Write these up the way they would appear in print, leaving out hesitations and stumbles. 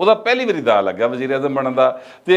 ਉਹਦਾ ਪਹਿਲੀ ਵਾਰੀ ਦਾ ਲੱਗਾ ਵਜ਼ੀਰ ਆਜ਼ਮ ਬਣਨ ਦਾ, ਤੇ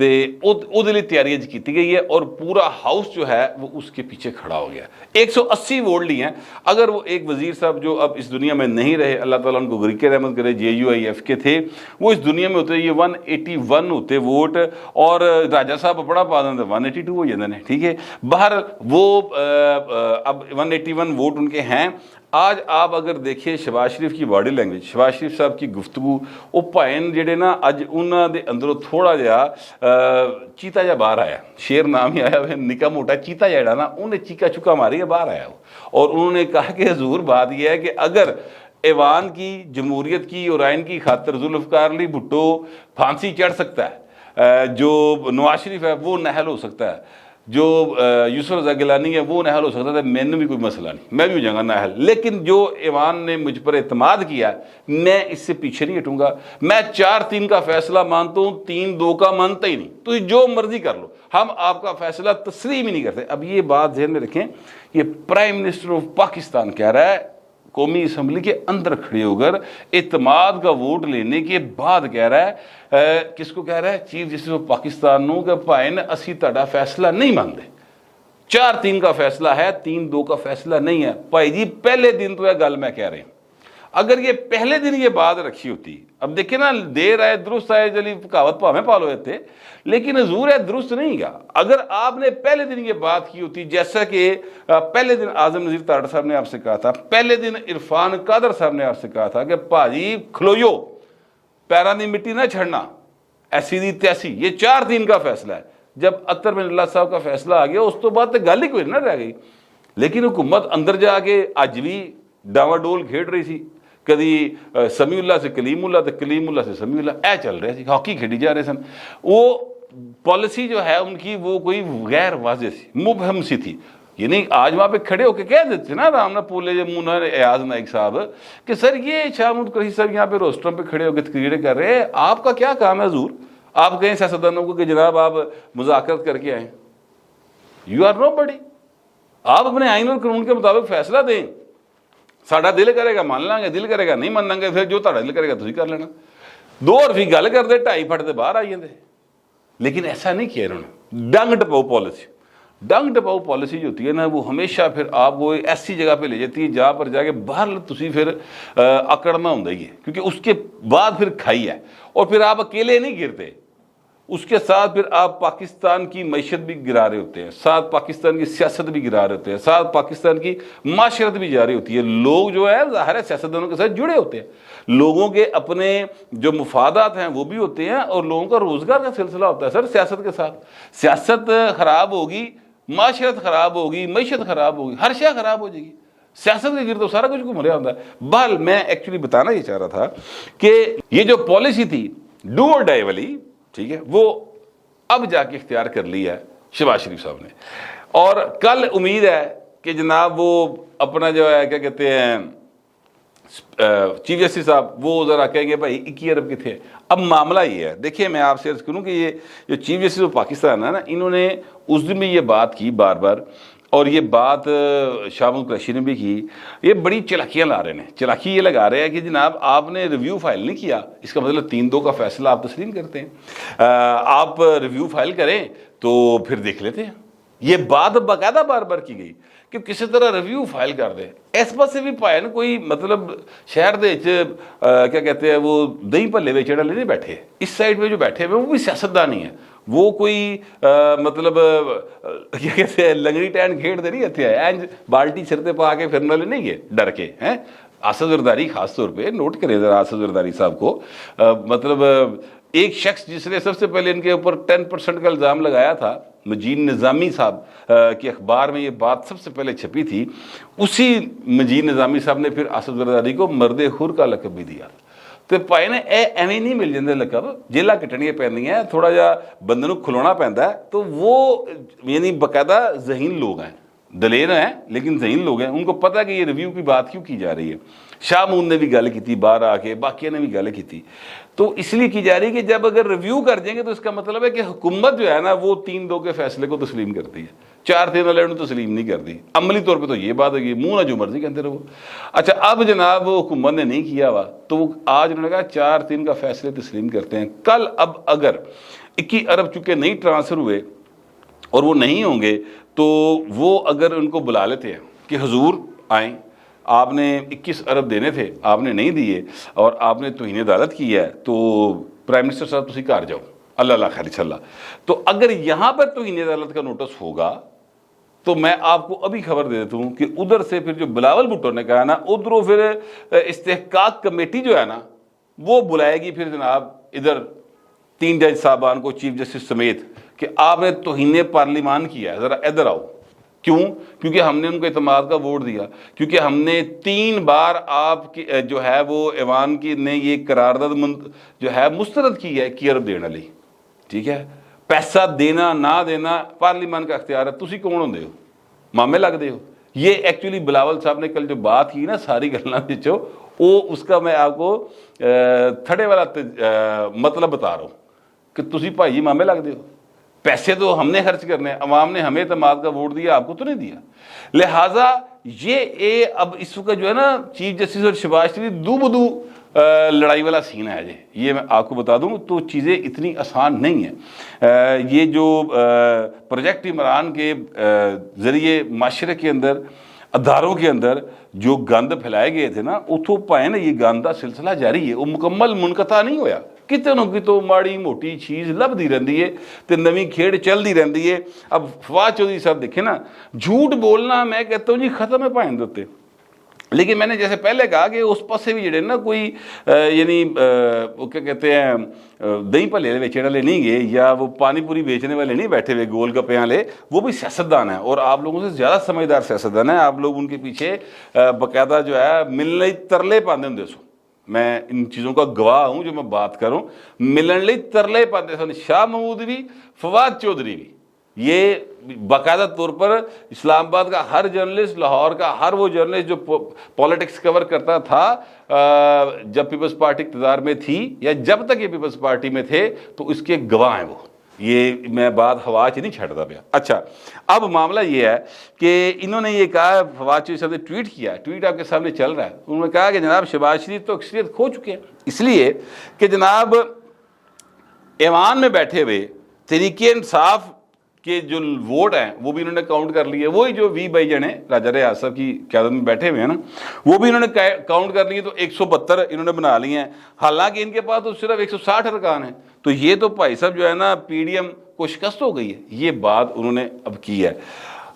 تے ਉਹਦੇ ਲਈ ਤਿਆਰੀ ਅੱਜ ਕੀਤੀ ਗਈ ہے اور پورا ہاؤس جو ہے وہ اس کے پیچھے کھڑا ہو گیا. 180 ووٹ لی ہیں. اگر وہ ایک وزیر صاحب جو اب اس دنیا میں نہیں رہے, اللہ تعالیٰ ان کو غریق رحمت کرے, JUIF کے تھے, وہ اس دنیا میں ہوتے یہ 181 ہوتے ووٹ, اور راجہ صاحب اپنا پا دیں 182 ہو جاتے ہیں. ٹھیک ہے, باہر وہ اب 181 ووٹ ان کے ہیں. آج آپ اگر دیکھیں شہباز شریف کی باڈی لینگویج, شہباز شریف صاحب کی گفتگو, وہ بھائن جڑے نا اج انہاں دے اندروں تھوڑا جہا چیتا جا باہر آیا, شیر نام ہی آیا, نکا موٹا چیتا جڑا نا انہیں چیکا چکا ماری ہے باہر آیا وہ, اور انہوں نے کہا کہ حضور بات یہ ہے کہ اگر ایوان کی, جمہوریت کی اور آئین کی خاطر ذوالفقار علی بھٹو پھانسی چڑھ سکتا ہے, جو نواز شریف ہے وہ نااہل ہو سکتا ہے, جو یوسف رضا گیلانی ہے وہ نااہل ہو سکتا ہے, میں نے بھی کوئی مسئلہ نہیں, میں بھی ہو جاؤں گا نااہل. لیکن جو ایوان نے مجھ پر اعتماد کیا, میں اس سے پیچھے نہیں ہٹوں گا. میں 4-3 کا فیصلہ مانتا ہوں, 3-2 کا مانتا ہی نہیں. تو جو مرضی کر لو, ہم آپ کا فیصلہ تسلیم ہی نہیں کرتے. اب یہ بات ذہن میں رکھیں, یہ پرائم منسٹر آف پاکستان کہہ رہا ہے قومی اسمبلی کے اندر کھڑے ہو کر اعتماد کا ووٹ لینے کے بعد کہہ رہا ہے, کس کو کہہ رہا ہے, چیف جسٹس آف پاکستان نو, کہ بھائی نے اسی تہاڈا فیصلہ نہیں مانتے. 4-3 کا فیصلہ ہے, 3-2 کا فیصلہ نہیں ہے. بھائی جی پہلے دن تو یہ گل میں کہہ رہے ہیں, اگر یہ پہلے دن یہ بات رکھی ہوتی, اب دیکھیں نا دیر آئے درست آئے, چلی کہاوت پاویں پالو ہوتے, لیکن حضور ہے درست نہیں گا. اگر آپ نے پہلے دن یہ بات کی ہوتی, جیسا کہ پہلے دن اعظم نذیر تاڑ صاحب نے آپ سے کہا تھا, پہلے دن عرفان قادر صاحب نے آپ سے کہا تھا کہ پاجی کھلویو, پیران دی مٹی نہ چھڑنا, ایسی دی تیسی, یہ 4-3 کا فیصلہ ہے. جب اطہر بن اللہ صاحب کا فیصلہ آ گیا, اس تو بعد تو گل ہی کوئی نہ رہ گئی. لیکن حکومت اندر جا کے اج بھی ڈاوا ڈول کھیڑ رہی سی, کدی سمیع اللہ سے کلیم اللہ, تو کلیم اللہ سے سمیع اللہ, اے چل رہے سی, ہاکی کھیڑی جا رہے سن. وہ پالیسی جو ہے ان کی وہ کوئی غیر واضح سی, مبہم سی تھی. یعنی آج وہاں پہ کھڑے ہو کے کہہ دیتے نا رامنا پولے مونا ایاز نائک صاحب کہ سر یہ شاہ محمود قریشی صاحب یہاں پہ روسٹرم پہ کھڑے ہو کے تقریریں کر رہے ہیں, آپ کا کیا کام ہے حضور؟ آپ کہیں سیاستدانوں کو کہ جناب آپ مذاکرت کر کے آئیں. یو آر نو بڈی, آپ اپنے آئین اور قانون کے مطابق فیصلہ دیں. ساڈا دل کرے گا مان لیں گے, دل کرے گا نہیں مان گے, پھر جو تہاڈا دل کرے گا تسی کر لینا. 2 عرفی گل کرتے 2.5 فٹ دے باہر آ جاندے. لیکن ایسا نہیں کیا انہوں نے. ڈنگ ٹپاؤ پالیسی, ڈنگ ٹپاؤ پالیسی جو ہوتی ہے نا, وہ ہمیشہ پھر آپ کو ایسی جگہ پہ لے جاتی ہے جہاں پر جا کے باہر تسی پھر اکڑنا ہوں ہی ہے, کیونکہ اس کے بعد پھر کھائی ہے, اور پھر آپ اکیلے نہیں گرتے, اس کے ساتھ پھر آپ پاکستان کی معیشت بھی گرا رہے ہوتے ہیں, ساتھ پاکستان کی سیاست بھی گرا رہے ہوتے ہیں, ساتھ پاکستان کی معاشرت بھی جاری ہوتی ہے. لوگ جو ہے ظاہر ہے سیاستدانوں کے ساتھ جڑے ہوتے ہیں, لوگوں کے اپنے جو مفادات ہیں وہ بھی ہوتے ہیں, اور لوگوں کا روزگار کا سلسلہ ہوتا ہے. سر سیاست کے ساتھ سیاست خراب ہوگی, معاشرت خراب ہوگی, معیشت خراب ہوگی, ہر شے خراب ہو جائے گی. سیاست کے گرد سارا کچھ گھوم رہا ہوتا ہے. بہرحال میں ایکچولی بتانا یہ چاہ رہا تھا کہ یہ جو پالیسی تھی ڈو اور ڈائی والی, ٹھیک ہے, وہ اب جا کے اختیار کر لی ہے شہباز شریف صاحب نے. اور کل امید ہے کہ جناب وہ اپنا جو ہے کیا کہتے ہیں چیف جسٹس صاحب, وہ ذرا کہیں گے بھائی 21 ارب کتنے. اب معاملہ یہ ہے, دیکھیے میں آپ سے عرض کروں کہ یہ جو چیف جسٹس آف پاکستان ہے نا, انہوں نے اس دن بھی یہ بات کی بار بار, اور یہ بات شاہ محمود قریشی نے بھی کی. یہ بڑی چلاکیاں لا رہے ہیں. چلاکی یہ لگا رہے ہیں کہ جناب آپ نے ریویو فائل نہیں کیا, اس کا مطلب 3-2 کا فیصلہ آپ تسلیم کرتے ہیں. آپ ریویو فائل کریں تو پھر دیکھ لیتے ہیں. یہ بات باقاعدہ بار بار کی گئی کہ کسی طرح ریویو فائل کر دے. اس پاس سے بھی پائے نا کوئی مطلب شہر دے کیا کہتے ہیں وہ دہی پلے ویچن والے نہیں بیٹھے, اس سائڈ پہ جو بیٹھے ہوئے وہ بھی سیاستدان ہی ہیں. وہ کوئی مطلب کیا کہتے ہیں لنگڑی ٹین کھیڑ دے نہیں اتنے آئے اینج بالٹی سرتے پا کے پھرنے والے نہیں گئے ڈر کے ہیں. اسد زرداری خاص طور پہ نوٹ کریں ذرا اسد زرداری صاحب کو, مطلب ایک شخص جس نے سب سے پہلے ان کے اوپر 10% کا الزام لگایا تھا, مجید نظامی صاحب کی اخبار میں یہ بات سب سے پہلے چھپی تھی, اسی مجید نظامی صاحب نے پھر اسد زرداری کو مرد حر کا لقب بھی دیا. تو پائے نے ایویں نہیں مل جاتے لقب, جیلیں کٹنیاں پیندیاں, تھوڑا جہا بندے نو کھلونا پیندا ہے. تو وہ یعنی باقاعدہ ذہین لوگ ہیں, دلیر ہیں لیکن ذہین لوگ ہیں, ان کو پتہ ہے کہ یہ ریویو کی بات کیوں کی جا رہی ہے. شاہ محمود نے بھی گل کی تھی باہر آ کے, باقیہ نے بھی گل کی تھی. تو اس لیے کی جا رہی ہے کہ جب اگر ریویو کر دیں گے تو اس کا مطلب ہے کہ حکومت جو ہے نا وہ 3-2 کے فیصلے کو تسلیم کرتی ہے, 4-3 والے انہوں تسلیم نہیں کرتی. عملی طور پہ تو یہ بات ہے, منہ نہ جو مرضی کہتے رہو. اچھا اب جناب وہ حکومت نے نہیں کیا ہوا, تو آج انہوں نے کہا 4-3 کا فیصلے تسلیم کرتے ہیں. کل اب اگر 21 ارب چونکہ نہیں ٹرانسفر ہوئے اور وہ نہیں ہوں گے تو وہ اگر ان کو بلا لیتے ہیں کہ حضور آئیں، آپ نے 21 ارب دینے تھے، آپ نے نہیں دیے اور آپ نے توہین عدالت کی ہے، تو پرائم منسٹر صاحب تسی گھر جاؤ، اللہ اللہ خیر انشاءاللہ۔ تو اگر یہاں پر توہین عدالت کا نوٹس ہوگا تو میں آپ کو ابھی خبر دے دیتا ہوں کہ ادھر سے پھر جو بلاول بھٹو نے کہا نا، ادھروں پھر استحقاق کمیٹی جو ہے نا وہ بلائے گی پھر جناب ادھر 3 جج صاحبان کو، چیف جسٹس سمیت، کہ آپ نے توہین پارلیمان کیا ہے، ذرا ادھر آؤ۔ کیوں؟ کیونکہ ہم نے ان کو اعتماد کا ووٹ دیا، کیونکہ ہم نے 3 بار آپ کی جو ہے وہ ایوان کی نے یہ قرارداد جو ہے مسترد کی ہے 21 ارب دینے لی، ٹھیک ہے۔ پیسہ دینا نہ دینا پارلیمان کا اختیار ہے، تسی کون ہوندے ہو، مامے لگ دے ہو۔ یہ ایکچولی بلاول صاحب نے کل جو بات کی نا ساری گلاں وچوں، وہ اس کا میں آپ کو تھڑے والا مطلب بتا رہا ہوں کہ تسی بھائی مامے لگ دے ہو، پیسے تو ہم نے خرچ کرنے، عوام نے ہمیں اعتماد کا ووٹ دیا، آپ کو تو نہیں دیا۔ لہٰذا یہ اب اس وقت جو ہے نا چیف جسٹس اور شہباز شریف دو بدو لڑائی والا سین ہے جی، یہ میں آپ کو بتا دوں تو چیزیں اتنی آسان نہیں ہیں۔ یہ جو پروجیکٹ عمران کے ذریعے معاشرے کے اندر، اداروں کے اندر جو گند پھیلائے گئے تھے نا، اتوں پائے نا یہ گند کا سلسلہ جاری ہے، وہ مکمل منقطع نہیں ہویا، کتنوں کتوں ماڑی موٹی چیز لبھی رہتی ہے تو نویں کھیڑ چلتی رہتی ہے۔ اب فواد چودھری صاحب دیکھیں نا، جھوٹ بولنا میں کہتا ہوں جی ختم ہے پائیں دیتے، لیکن میں نے جیسے پہلے کہا کہ اس پاسے بھی جڑے نا کوئی یعنی وہ کیا کہتے ہیں دہی پلے بیچنے والے نہیں گئے، یا وہ پانی پوری بیچنے والے نہیں بیٹھے ہوئے گول گپے والے، وہ بھی سیاستدان ہیں اور آپ لوگوں سے زیادہ سمجھدار سیاستدان ہیں۔ آپ لوگ ان کے پیچھے باقاعدہ جو ہے ملنے ترلے پاندے ہوں سو، میں ان چیزوں کا گواہ ہوں جو میں بات کروں، ملن لی ترلے پاندے سن، شاہ محمود بھی فواد چودھری بھی۔ یہ باقاعدہ طور پر اسلام آباد کا ہر جرنلسٹ، لاہور کا ہر وہ جرنلسٹ جو پولیٹکس کور کرتا تھا جب پیپلز پارٹی اقتدار میں تھی یا جب تک یہ پیپلز پارٹی میں تھے، تو اس کے گواہ ہیں وہ، یہ میں بات ہوا چ نہیں چھڑتا پیا۔ اچھا، اب معاملہ یہ ہے کہ انہوں نے یہ کہا، فواد چودھری صاحب نے ٹویٹ کیا، ٹویٹ آپ کے سامنے چل رہا ہے، انہوں نے کہا کہ جناب شہباز شریف تو اکثریت کھو چکے ہیں، اس لیے کہ جناب ایوان میں بیٹھے ہوئے تحریک انصاف کے جو ووٹ ہیں وہ بھی انہوں نے کاؤنٹ کر لیے، وہی جو 20 بھائی جنے راجہ ریاض صاحب کی قیادت میں بیٹھے ہوئے ہیں نا، وہ بھی انہوں نے کاؤنٹ کر لیے، تو 172 انہوں نے بنا لیے ہیں، حالانکہ ان کے پاس تو صرف 160 ارکان ہیں۔ تو یہ تو بھائی صاحب جو ہے نا پی ڈی ایم کو شکست ہو گئی ہے، یہ بات انہوں نے اب کی ہے۔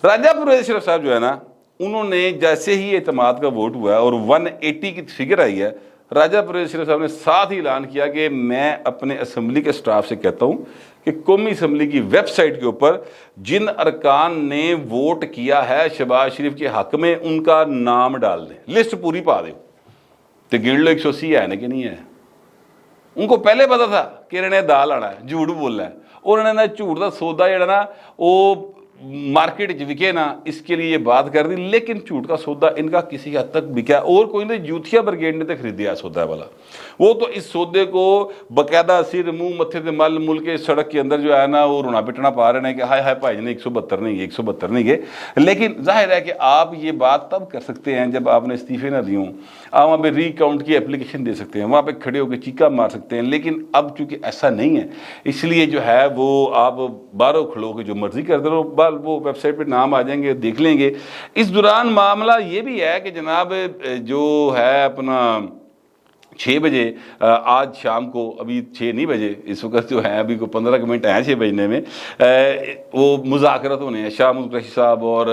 راجہ پرویز شرف صاحب جو ہے نا، انہوں نے جیسے ہی اعتماد کا ووٹ ہوا ہے اور 180 کی فگر آئی ہے، راجہ پرویز شرف صاحب نے ساتھ ہی اعلان کیا کہ میں اپنے اسمبلی کے سٹاف سے کہتا ہوں کہ قومی اسمبلی کی ویب سائٹ کے اوپر جن ارکان نے ووٹ کیا ہے شہباز شریف کے حق میں، ان کا نام ڈال دیں، لسٹ پوری پا دیں، تو گن لو 180 ہے نا کہ نہیں ہے۔ ان کو پہلے پتا تھا کہ انہوں نے دال آنا ہے، جھوٹ بولنا ہے، اور انہوں نے جھوٹ کا سودا جڑا نا وہ مارکیٹ وکے نا، اس کے لیے یہ بات کر دی، لیکن جھوٹ کا سودا ان کا کسی حد تک بکا، اور کوئی نہیں، یوتھیا برگیڈ نے تو خریدیا سودا والا، وہ تو اس سودے کو باقاعدہ سر منہ متھے تے مل مل کے سڑک کے اندر جو ہے نا وہ رونا پٹنا پا رہے ہیں کہ ہائے ہائے بھائی نے 172 نہیں گئے، 172 نہیں گئے۔ لیکن ظاہر ہے کہ آپ یہ بات تب کر سکتے ہیں جب آپ نے استعفے نہ دیوں، آپ وہاں پہ ری کاؤنٹ کی اپلیکیشن دے سکتے ہیں، وہاں پہ کھڑے ہو کے چیخا مار سکتے ہیں، لیکن اب چونکہ ایسا نہیں ہے، اس لیے جو ہے وہ آپ باہروں کھلو کے جو مرضی کر دے رہو، وہ ویب سائٹ پہ نام آ جائیں گے، دیکھ لیں گے۔ اس دوران معاملہ یہ بھی ہے کہ جناب جو ہے اپنا 6 بجے آج شام کو، ابھی 6 نہیں بجے اس وقت جو ہے، ابھی کو 15 منٹ ہیں 6 بجنے میں، وہ مذاکرات ہونے ہیں شاہ محمود قریشی صاحب اور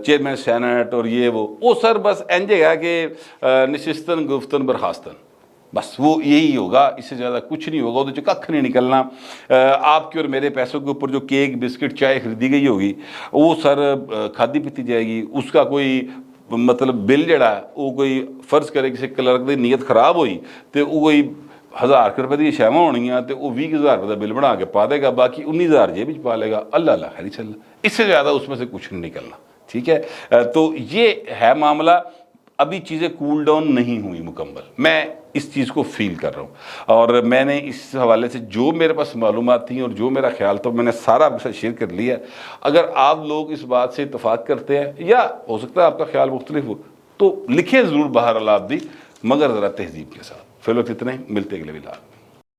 چیئرمین سینٹ اور یہ وہ سر بس اینجے گا کہ نشستن گفتن برخاستن، بس وہ یہی ہوگا، اس سے زیادہ کچھ نہیں ہوگا، وہ کھ نہیں نکلنا۔ آپ کے اور میرے پیسوں کے اوپر جو کیک بسکٹ چائے خریدی گئی ہوگی وہ سر کھادی پیتی جائے گی، اس کا کوئی مطلب بل جڑا ہے وہ کوئی فرض کرے کسی کلرک کی نیت خراب ہوئی تو وہ کوئی 1000 روپے کی شیواں ہونی ہیں تو وہ 20,000 روپے کا بل بنا کے پا دے گا، باقی 19,000 جیب پا لے گا، اللہ اللہ خیر چل، اس سے زیادہ اس میں سے کچھ نہیں نکلنا، ٹھیک ہے۔ تو یہ ہے معاملہ، ابھی چیزیں کول ڈاؤن نہیں ہوئی مکمل، میں اس چیز کو فیل کر رہا ہوں، اور میں نے اس حوالے سے جو میرے پاس معلومات تھیں اور جو میرا خیال تھا میں نے سارا آپ کے ساتھ شیئر کر لیا۔ اگر آپ لوگ اس بات سے اتفاق کرتے ہیں یا ہو سکتا ہے آپ کا خیال مختلف ہو تو لکھیں ضرور باہر، اللہ آپ دی، مگر ذرا تہذیب کے ساتھ۔ فی الوقت اتنا ہی، ملتے اگلے ویلاگ۔